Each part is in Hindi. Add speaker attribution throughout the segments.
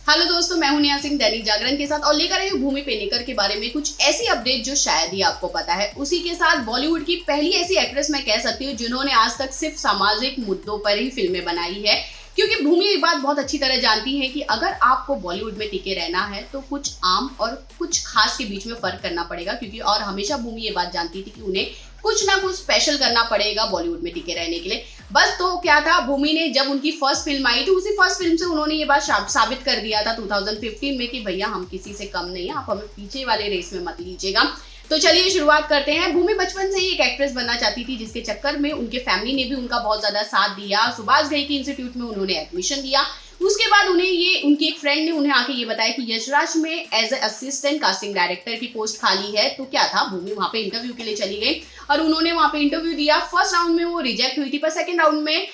Speaker 1: हेलो दोस्तों, मैं हूं नेहा सिंह दैनिक जागरण के साथ और लेकर आई हूं भूमि पेडनेकर के बारे में कुछ ऐसी अपडेट जो शायद ही आपको पता है। उसी के साथ बॉलीवुड की पहली ऐसी एक्ट्रेस मैं कह सकती हूँ जिन्होंने आज तक सिर्फ सामाजिक मुद्दों पर ही फिल्में बनाई है, क्योंकि भूमि एक बात बहुत अच्छी तरह जानती है कि अगर आपको बॉलीवुड में टिके रहना है तो कुछ आम और कुछ खास के बीच में फर्क करना पड़ेगा, क्योंकि और हमेशा भूमि ये बात जानती थी कि उन्हें कुछ ना कुछ स्पेशल करना पड़ेगा बॉलीवुड में टिके रहने के लिए। बस तो क्या था, भूमि ने जब उनकी फर्स्ट फिल्म आई थी उसी फर्स्ट फिल्म से उन्होंने ये बात साबित कर दिया था 2015 में कि भैया हम किसी से कम नहीं है, आप हमें पीछे वाले रेस में मत लीजिएगा। तो चलिए शुरुआत करते हैं। भूमि बचपन से ही एक एक्ट्रेस बनना चाहती थी, जिसके चक्कर में उनके फैमिली ने भी उनका बहुत ज्यादा साथ दिया। सुभाष घई के इंस्टीट्यूट में उन्होंने एडमिशन लिया। उसके बाद उनकी एक फ्रेंड ने उन्हें आके ये बताया कि यशराज में as a assistant casting director की पोस्ट खाली है। तो क्या था, भूमि वहां पे इंटरव्यू के लिए चली गई और उन्होंने वहां पे इंटरव्यू दिया। फर्स्ट राउंड में वो रिजेक्ट हुई थी, पर सेकंड राउंड में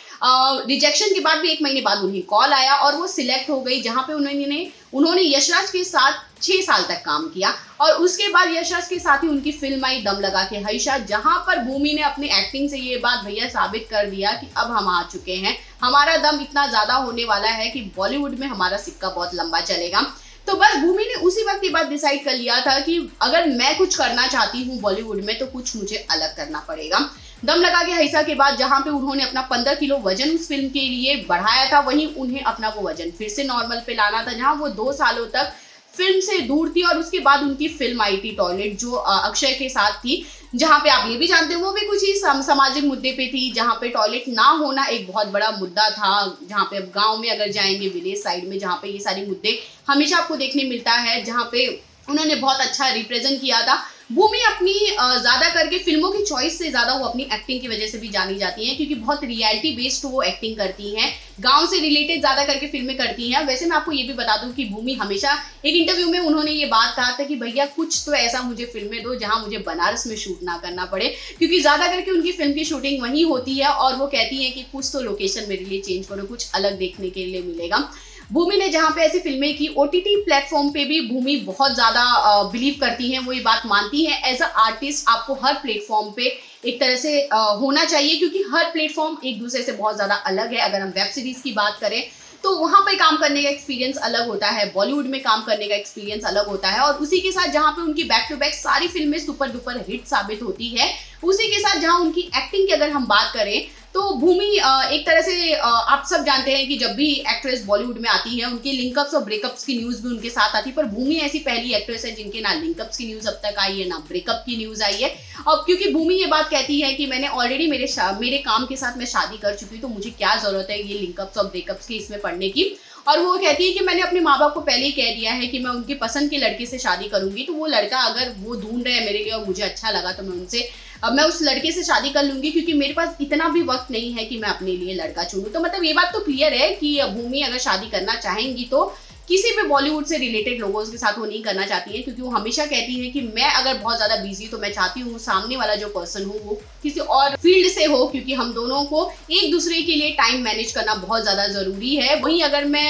Speaker 1: रिजेक्शन के बाद भी 1 महीने बाद उन्हें कॉल आया और वो सिलेक्ट हो गई, जहां पे उन्होंने यशराज के साथ 6 साल तक काम किया। और उसके बाद यशराज के साथ ही उनकी फिल्म आई दम लगा के हईशा, जहां पर भूमि ने अपनी एक्टिंग से ये बात भैया साबित कर दिया कि अब हम आ चुके हैं, हमारा दम इतना ज्यादा होने वाला है कि बॉलीवुड में हमारा सिक्का बहुत लंबा चलेगा। तो बस भूमि ने उसी वक्त ये बात डिसाइड कर लिया था कि अगर मैं कुछ करना चाहती हूँ बॉलीवुड में तो कुछ मुझे अलग करना पड़ेगा। दम लगा के हईसा के बाद जहां पे उन्होंने अपना 15 किलो वजन उस फिल्म के लिए बढ़ाया था, वहीं उन्हें अपना वो वजन फिर से नॉर्मल पे लाना था, जहां वो 2 सालों तक फिल्म से दूर थी। और उसके बाद उनकी फिल्म आई थी टॉयलेट, जो अक्षय के साथ थी, जहां पे आप ये भी जानते हो वो भी कुछ ही सामाजिक मुद्दे पे थी, जहां पे टॉयलेट ना होना एक बहुत बड़ा मुद्दा था। जहां पे अब गांव में अगर जाएंगे, विलेज साइड में, जहां पे ये सारे मुद्दे हमेशा आपको देखने मिलता है, जहां पे उन्होंने बहुत अच्छा रिप्रेजेंट किया था। भूमि अपनी ज्यादा करके फिल्मों की चॉइस से ज्यादा वो अपनी एक्टिंग की वजह से भी जानी जाती हैं, क्योंकि बहुत रियलिटी बेस्ड वो एक्टिंग करती हैं, गांव से रिलेटेड ज्यादा करके फिल्में करती हैं। वैसे मैं आपको ये भी बता दूं कि भूमि हमेशा एक इंटरव्यू में उन्होंने ये बात कहा था कि भैया कुछ तो ऐसा मुझे फिल्में दो जहां मुझे बनारस में शूट ना करना पड़े, क्योंकि ज्यादा करके उनकी फिल्म की शूटिंग वहीं होती है और वो कहती है कि कुछ तो लोकेशन मेरे लिए चेंज करो, कुछ अलग देखने के लिए मिलेगा। भूमि ने जहां पे ऐसी फिल्में की, ओटीटी प्लेटफॉर्म पे भी भूमि बहुत ज्यादा बिलीव करती हैं, वो ये बात मानती हैं एज अ आर्टिस्ट आपको हर प्लेटफॉर्म पे एक तरह से होना चाहिए, क्योंकि हर प्लेटफॉर्म एक दूसरे से बहुत ज्यादा अलग है। अगर हम वेब सीरीज की बात करें तो वहां पे काम करने का एक्सपीरियंस अलग होता है, बॉलीवुड में काम करने का एक्सपीरियंस अलग होता है। और उसी के साथ जहां पे उनकी बैक टू बैक सारी फिल्में सुपर डुपर हिट साबित होती है, उसी के साथ जहां उनकी एक्टिंग की अगर हम बात करें तो भूमि एक तरह से आप सब जानते हैं कि जब भी एक्ट्रेस बॉलीवुड में आती है उनके लिंकअप्स और ब्रेकअप्स की न्यूज भी उनके साथ आती है, पर भूमि ऐसी पहली एक्ट्रेस है जिनके ना लिंकअप्स की न्यूज अब तक आई है ना ब्रेकअप की न्यूज आई है। अब क्योंकि भूमि ये बात कहती है कि मैंने ऑलरेडी मेरे काम के साथ मैं शादी कर चुकी हूँ, तो मुझे क्या जरूरत है ये लिंकअप्स और ब्रेकअप्स की इसमें पढ़ने की। और वो कहती है कि मैंने अपने माँ बाप को पहले ही कह दिया है कि मैं उनकी पसंद के लड़के से शादी करूंगी, तो वो लड़का अगर वो ढूंढ रहे हैं मेरे लिए और मुझे अच्छा लगा तो मैं उस लड़के से शादी कर लूंगी, क्योंकि मेरे पास इतना भी वक्त नहीं है कि मैं अपने लिए लड़का चुनूं। तो मतलब ये बात तो क्लियर है कि भूमि अगर शादी करना चाहेंगी तो किसी भी बॉलीवुड से रिलेटेड लोगों के साथ वो नहीं करना चाहती है, क्योंकि वो हमेशा कहती है कि मैं अगर बहुत ज्यादा बिजी तो मैं चाहती हूँ सामने वाला जो पर्सन हो वो किसी और फील्ड से हो, क्योंकि हम दोनों को एक दूसरे के लिए टाइम मैनेज करना बहुत ज्यादा जरूरी है। वहीं अगर मैं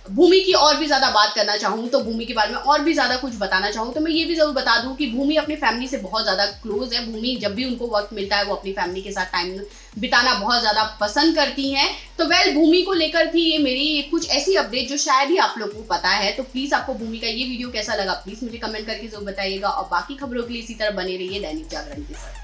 Speaker 1: भूमि की और भी ज्यादा बात करना चाहूँ तो भूमि के बारे में और भी ज्यादा कुछ बताना चाहूँ तो मैं ये भी जरूर बता दूं कि भूमि अपनी फैमिली से बहुत ज्यादा क्लोज है। भूमि जब भी उनको वक्त मिलता है वो अपनी फैमिली के साथ टाइम बिताना बहुत ज्यादा पसंद करती हैं। तो भूमि को लेकर थी ये मेरी कुछ ऐसी अपडेट जो शायद ही आप लोगों को पता है। तो प्लीज आपको भूमि का ये वीडियो कैसा लगा प्लीज मुझे कमेंट करके जरूर बताइएगा, और बाकी खबरों के लिए इसी तरह बने रहिए दैनिक जागरण के साथ।